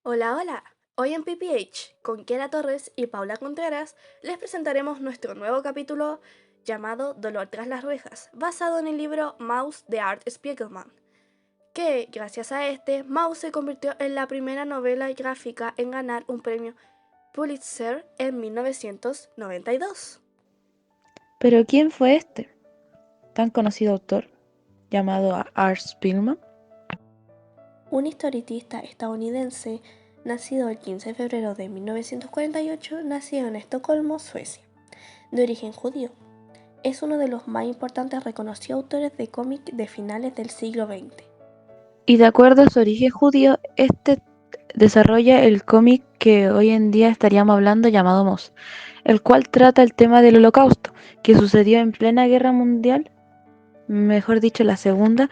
Hola, hola. Hoy en PPH, con Kiera Torres y Paula Contreras, les presentaremos nuestro nuevo capítulo llamado Dolor tras las rejas, basado en el libro Maus de Art Spiegelman, que, gracias a este, Maus se convirtió en la primera novela gráfica en ganar un premio Pulitzer en 1992. Pero ¿quién fue este tan conocido autor llamado Art Spiegelman? Un historietista estadounidense nacido el 15 de febrero de 1948, nació en Estocolmo, Suecia, de origen judío. Es uno de los más importantes reconocidos autores de cómic de finales del siglo XX. Y de acuerdo a su origen judío, este desarrolla el cómic que hoy en día estaríamos hablando llamado Moss, el cual trata el tema del Holocausto, que sucedió en plena guerra mundial, mejor dicho la segunda,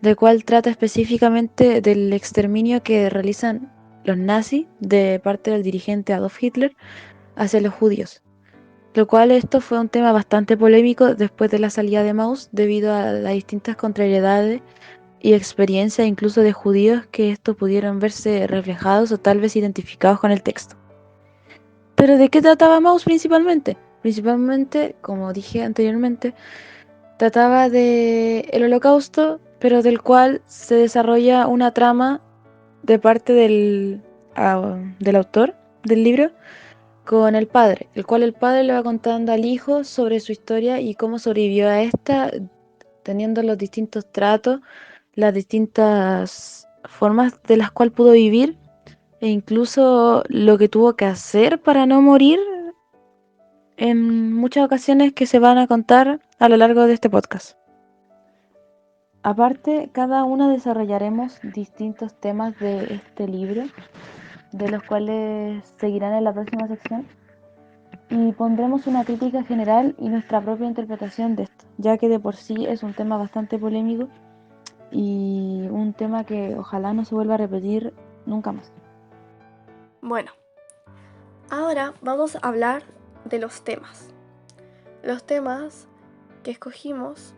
del cual trata específicamente del exterminio que realizan los nazis de parte del dirigente Adolf Hitler hacia los judíos. Lo cual esto fue un tema bastante polémico después de la salida de Maus debido a las distintas contrariedades y experiencias incluso de judíos que estos pudieron verse reflejados o tal vez identificados con el texto. Pero ¿de qué trataba Maus principalmente? Principalmente, como dije anteriormente, trataba de el Holocausto, pero del cual se desarrolla una trama de parte del autor del libro con el padre, el cual el padre le va contando al hijo sobre su historia y cómo sobrevivió a esta, teniendo los distintos tratos, las distintas formas de las cuales pudo vivir e incluso lo que tuvo que hacer para no morir en muchas ocasiones que se van a contar a lo largo de este podcast. Aparte, cada una desarrollaremos distintos temas de este libro, de los cuales seguirán en la próxima sección, y pondremos una crítica general y nuestra propia interpretación de esto, ya que de por sí es un tema bastante polémico y un tema que ojalá no se vuelva a repetir nunca más. Bueno, ahora vamos a hablar de los temas. Los temas que escogimos,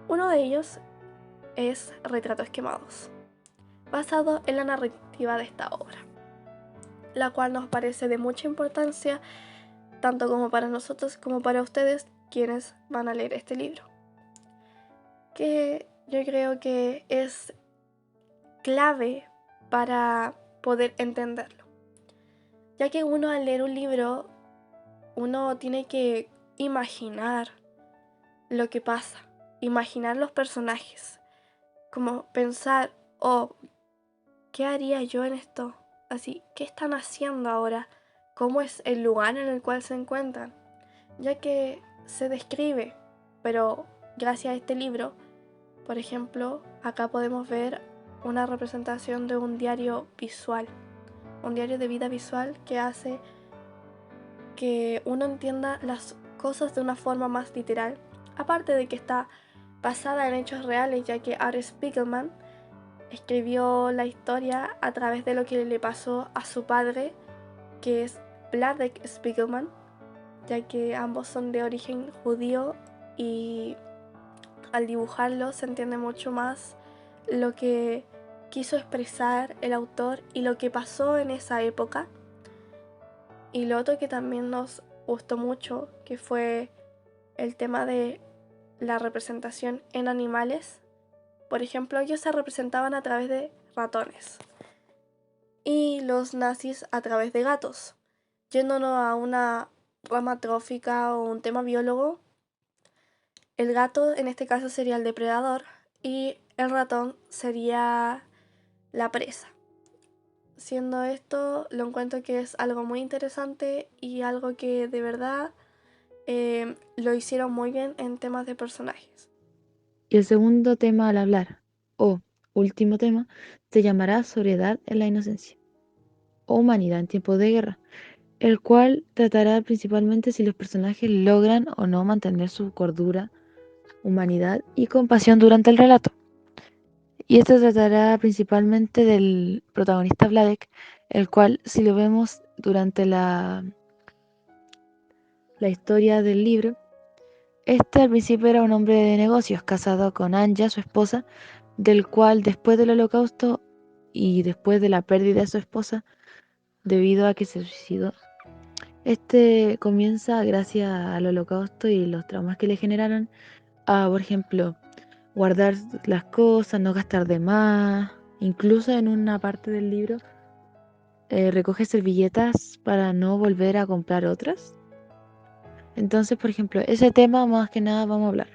uno de ellos es Retratos Quemados, basado en la narrativa de esta obra, la cual nos parece de mucha importancia tanto como para nosotros como para ustedes quienes van a leer este libro, que yo creo que es clave para poder entenderlo, ya que uno al leer un libro, uno tiene que imaginar lo que pasa, imaginar los personajes, como pensar, oh, ¿qué haría yo en esto? Así, ¿qué están haciendo ahora? ¿Cómo es el lugar en el cual se encuentran? Ya que se describe, pero gracias a este libro, por ejemplo, acá podemos ver una representación de un diario visual, un diario de vida visual que hace que uno entienda las cosas de una forma más literal, aparte de que está basada en hechos reales, ya que Art Spiegelman escribió la historia a través de lo que le pasó a su padre, que es Vladek Spiegelman, ya que ambos son de origen judío y al dibujarlo se entiende mucho más lo que quiso expresar el autor y lo que pasó en esa época. Y lo otro que también nos gustó mucho, que fue el tema de la representación en animales. Por ejemplo, ellos se representaban a través de ratones y los nazis a través de gatos. Yéndonos a una rama trófica o un tema biólogo, el gato en este caso sería el depredador y el ratón sería la presa. Siendo esto, lo encuentro que es algo muy interesante y algo que de verdad lo hicieron muy bien en temas de personajes. Y el segundo tema al hablar, o último tema, se llamará Sobriedad en la inocencia, o Humanidad en tiempos de guerra, el cual tratará principalmente si los personajes logran o no mantener su cordura, humanidad y compasión durante el relato. Y esto tratará principalmente del protagonista Vladek, el cual, si lo vemos durante la historia del libro, este al principio era un hombre de negocios, casado con Anja, su esposa, del cual después del holocausto y después de la pérdida de su esposa, debido a que se suicidó. Este comienza gracias al holocausto y los traumas que le generaron a, por ejemplo, guardar las cosas, no gastar de más. Incluso en una parte del libro recoge servilletas para no volver a comprar otras. Entonces, por ejemplo, ese tema más que nada vamos a hablar.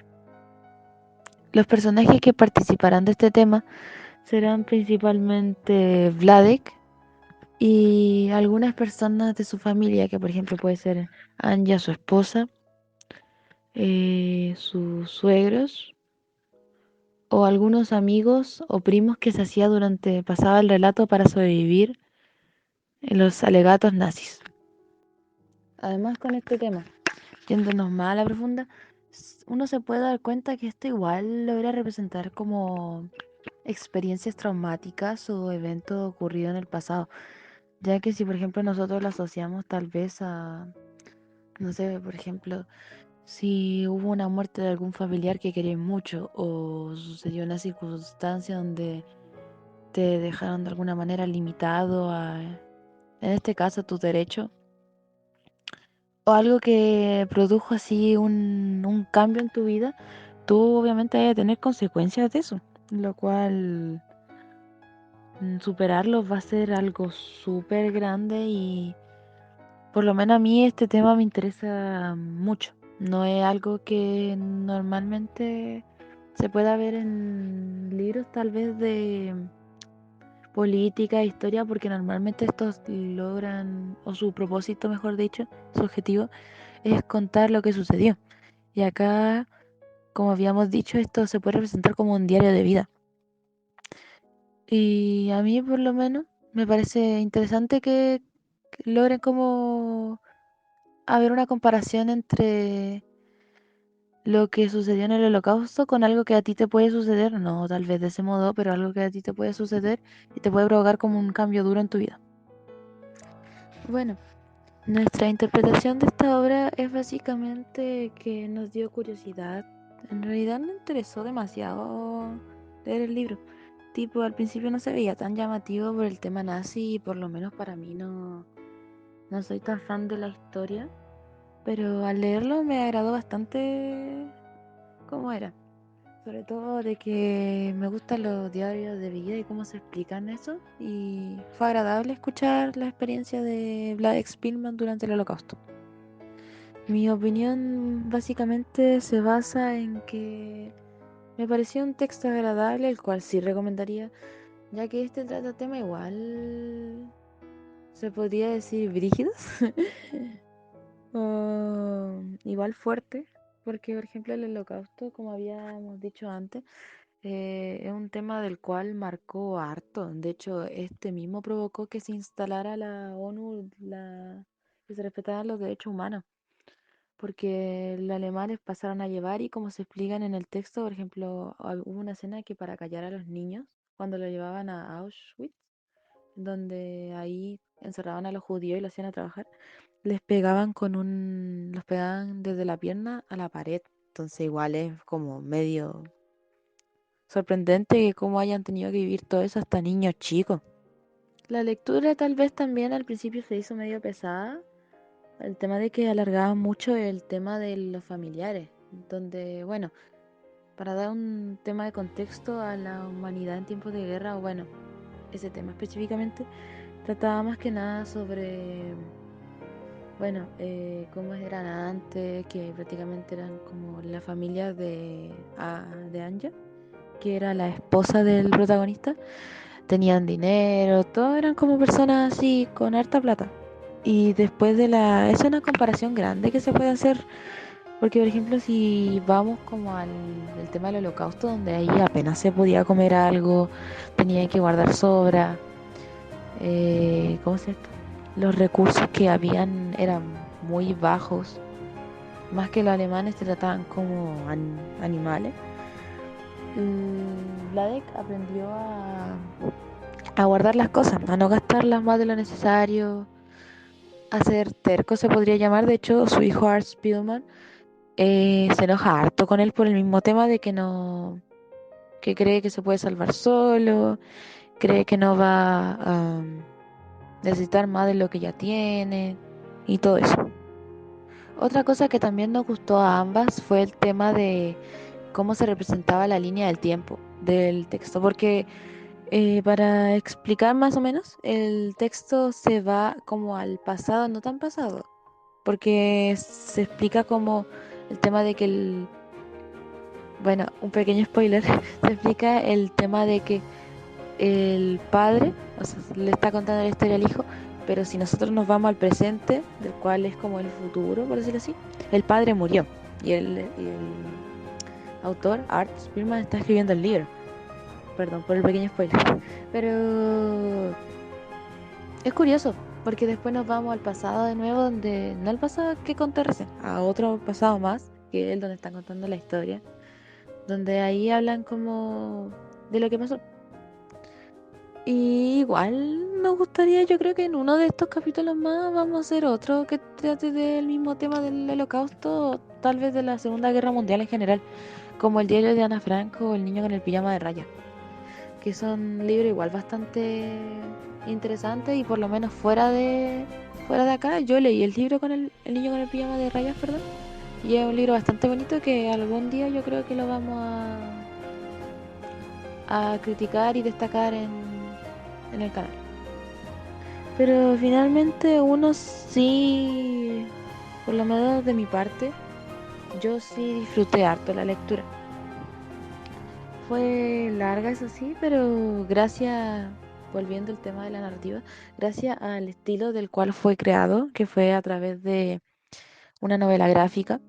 Los personajes que participarán de este tema serán principalmente Vladek y algunas personas de su familia, que por ejemplo puede ser Anya, su esposa, sus suegros o algunos amigos o primos que se hacía durante pasaba el relato para sobrevivir en los alegatos nazis. Además con este tema, yéndonos más a la profunda, uno se puede dar cuenta que esto igual logra representar como experiencias traumáticas o eventos ocurridos en el pasado, ya que si por ejemplo nosotros lo asociamos tal vez a, no sé, por ejemplo, si hubo una muerte de algún familiar que querés mucho o sucedió una circunstancia donde te dejaron de alguna manera limitado a, en este caso, tu derecho, o algo que produjo así un cambio en tu vida, tú obviamente vas a tener consecuencias de eso, lo cual superarlo va a ser algo súper grande y por lo menos a mí este tema me interesa mucho. No es algo que normalmente se pueda ver en libros tal vez de política, historia, porque normalmente estos logran, o su propósito, mejor dicho, su objetivo, es contar lo que sucedió. Y acá, como habíamos dicho, esto se puede representar como un diario de vida. Y a mí, por lo menos, me parece interesante que logren como haber una comparación entre lo que sucedió en el holocausto con algo que a ti te puede suceder, no tal vez de ese modo, pero algo que a ti te puede suceder y te puede provocar como un cambio duro en tu vida. Bueno, nuestra interpretación de esta obra es básicamente que nos dio curiosidad. En realidad no interesó demasiado leer el libro. Tipo, al principio no se veía tan llamativo por el tema nazi y por lo menos para mí no soy tan fan de la historia. Pero al leerlo me agradó bastante cómo era. Sobre todo de que me gustan los diarios de vida y cómo se explican eso. Y fue agradable escuchar la experiencia de Vlad Spillman durante el Holocausto. Mi opinión básicamente se basa en que me pareció un texto agradable, el cual sí recomendaría, ya que este trata tema igual, se podría decir brígidos, o igual fuerte, porque por ejemplo el holocausto, como habíamos dicho antes, es un tema del cual marcó harto. De hecho, este mismo provocó que se instalara la ONU, que se respetaran los derechos humanos, porque los alemanes pasaron a llevar y como se explican en el texto, por ejemplo, hubo una escena que para callar a los niños, cuando lo llevaban a Auschwitz, donde ahí encerraban a los judíos y los hacían a trabajar, los pegaban desde la pierna a la pared. Entonces igual es como medio sorprendente que cómo hayan tenido que vivir todo eso hasta niños chicos. La lectura tal vez también al principio se hizo medio pesada, el tema de que alargaba mucho el tema de los familiares, donde, bueno, para dar un tema de contexto a la humanidad en tiempos de guerra, o bueno, ese tema específicamente, trataba más que nada sobre, bueno, cómo eran antes, que prácticamente eran como la familia de Anja, que era la esposa del protagonista. Tenían dinero, todos eran como personas así con harta plata. Y después de la... Es una comparación grande que se puede hacer, porque por ejemplo si vamos como al el tema del holocausto, donde ahí apenas se podía comer algo, tenía que guardar sobra, ¿cómo se llama? Los recursos que habían eran muy bajos, más que los alemanes se trataban como animales. Vladek aprendió a guardar las cosas, a no gastarlas más de lo necesario, a ser terco se podría llamar. De hecho, su hijo Art Spiegelman se enoja harto con él por el mismo tema de que no, que cree que se puede salvar solo, cree que no va necesitar más de lo que ya tienen y todo eso. Otra cosa que también nos gustó a ambas fue el tema de cómo se representaba la línea del tiempo del texto, porque para explicar más o menos, el texto se va como al pasado, no tan pasado, porque se explica como el tema de que bueno, un pequeño spoiler, se explica el tema de que el padre, o sea, le está contando la historia al hijo, pero si nosotros nos vamos al presente, del cual es como el futuro, por decirlo así, el padre murió y el autor, Art Spiegelman, está escribiendo el libro. Perdón por el pequeño spoiler. Pero es curioso, porque después nos vamos al pasado de nuevo, donde no al pasado que conté recién, a otro pasado más, que es el donde están contando la historia, donde ahí hablan como de lo que pasó. Y igual nos gustaría, yo creo que en uno de estos capítulos más vamos a hacer otro que trate del mismo tema del holocausto, o tal vez de la Segunda Guerra Mundial en general, como el diario de Ana Frank o El niño con el pijama de rayas, que son libros igual bastante interesantes y por lo menos fuera de acá, yo leí el libro con el niño con el pijama de rayas, perdón, y es un libro bastante bonito que algún día yo creo que lo vamos a criticar y destacar en el canal. Pero finalmente uno sí, por lo menos de mi parte, yo sí disfruté harto la lectura. Fue larga, eso sí, pero gracias, volviendo al tema de la narrativa, gracias al estilo del cual fue creado, que fue a través de una novela gráfica,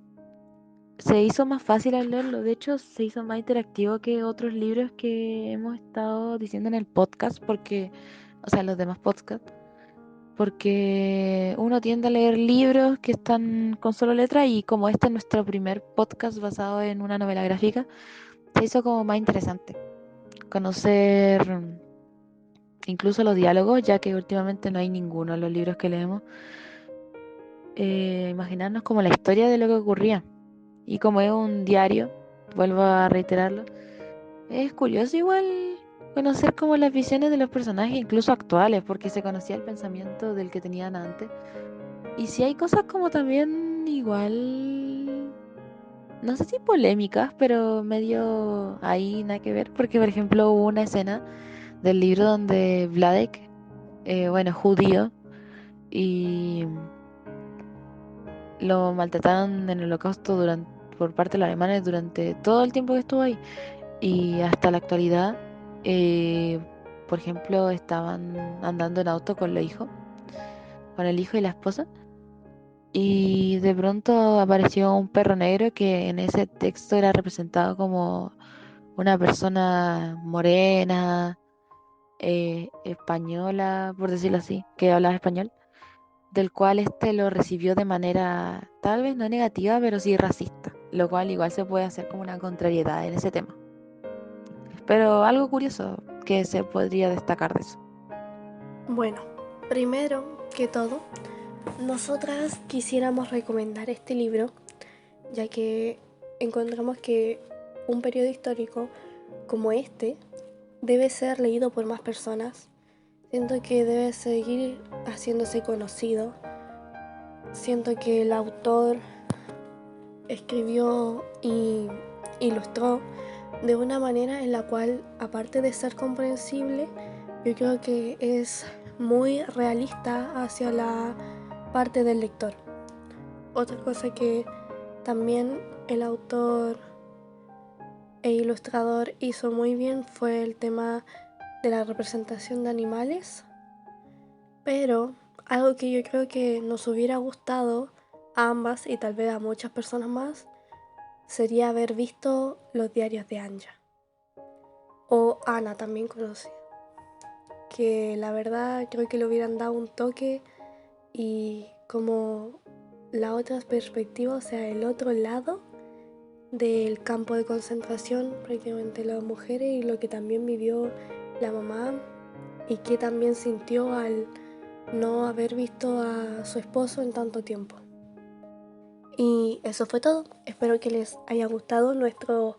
se hizo más fácil al leerlo. De hecho, se hizo más interactivo que otros libros que hemos estado diciendo en el podcast, porque, o sea, los demás podcasts, porque uno tiende a leer libros que están con solo letra y como este es nuestro primer podcast basado en una novela gráfica, se hizo como más interesante conocer incluso los diálogos, ya que últimamente no hay ninguno en los libros que leemos. Imaginarnos como la historia de lo que ocurría. Y como es un diario, vuelvo a reiterarlo, es curioso igual conocer como las visiones de los personajes, incluso actuales, porque se conocía el pensamiento del que tenían antes. Y si hay cosas como también igual, no sé si polémicas, pero medio ahí nada que ver, porque por ejemplo hubo una escena del libro donde Vladek, bueno, judío, y lo maltrataron en el holocausto por parte de los alemanes durante todo el tiempo que estuvo ahí. Y hasta la actualidad, eh, por ejemplo, estaban andando en auto con el hijo y la esposa. Y de pronto apareció un perro negro que en ese texto era representado como una persona morena, española, por decirlo así, que hablaba español, del cual este lo recibió de manera tal vez no negativa, pero sí racista, lo cual igual se puede hacer como una contrariedad en ese tema. Pero algo curioso que se podría destacar de eso. Bueno, primero que todo, nosotras quisiéramos recomendar este libro, ya que encontramos que un periodo histórico como este debe ser leído por más personas. Siento que debe seguir haciéndose conocido. Siento que el autor escribió y ilustró de una manera en la cual, aparte de ser comprensible, yo creo que es muy realista hacia la parte del lector. Otra cosa que también el autor e ilustrador hizo muy bien fue el tema de la representación de animales, pero algo que yo creo que nos hubiera gustado a ambas y tal vez a muchas personas más sería haber visto los diarios de Anja o Ana también conocida, que la verdad creo que le hubieran dado un toque y como la otra perspectiva, o sea, el otro lado del campo de concentración, prácticamente las mujeres y lo que también vivió la mamá y que también sintió al no haber visto a su esposo en tanto tiempo. Y eso fue todo. Espero que les haya gustado nuestro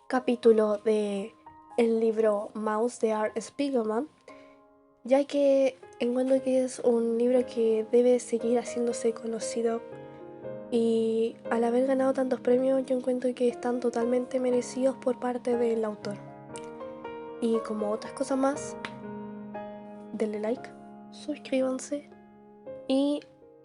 capítulo de el libro Mouse de Art Spiegelman. ya que encuentro que es un libro que debe seguir haciéndose conocido y al haber ganado tantos premios yo encuentro que están totalmente merecidos por parte del autor. Y como otras cosas más, denle like, suscríbanse y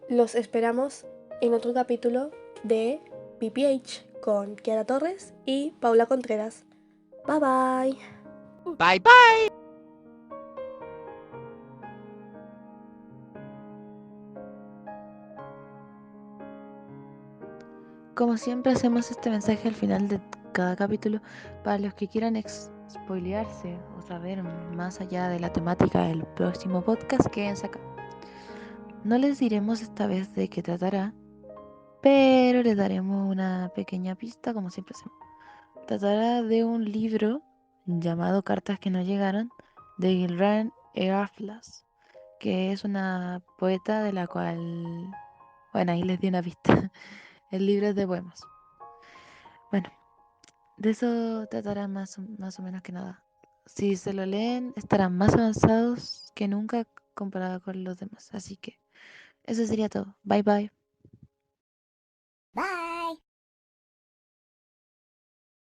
los esperamos en otro capítulo de PPH con Kiara Torres y Paula Contreras. Bye bye. Bye bye. Como siempre hacemos este mensaje al final de cada capítulo para los que quieran spoilearse o saber más allá de la temática del próximo podcast, quédense acá. No les diremos esta vez de qué tratará, pero les daremos una pequeña pista como siempre hacemos. Tratará de un libro llamado Cartas que no llegaron de Gilran Eraflas, que es una poeta de la cual, bueno, ahí les di una pista. El libro es de poemas. Bueno, de eso tratará más o menos que nada. Si se lo leen, estarán más avanzados que nunca comparado con los demás. Así que eso sería todo. Bye bye.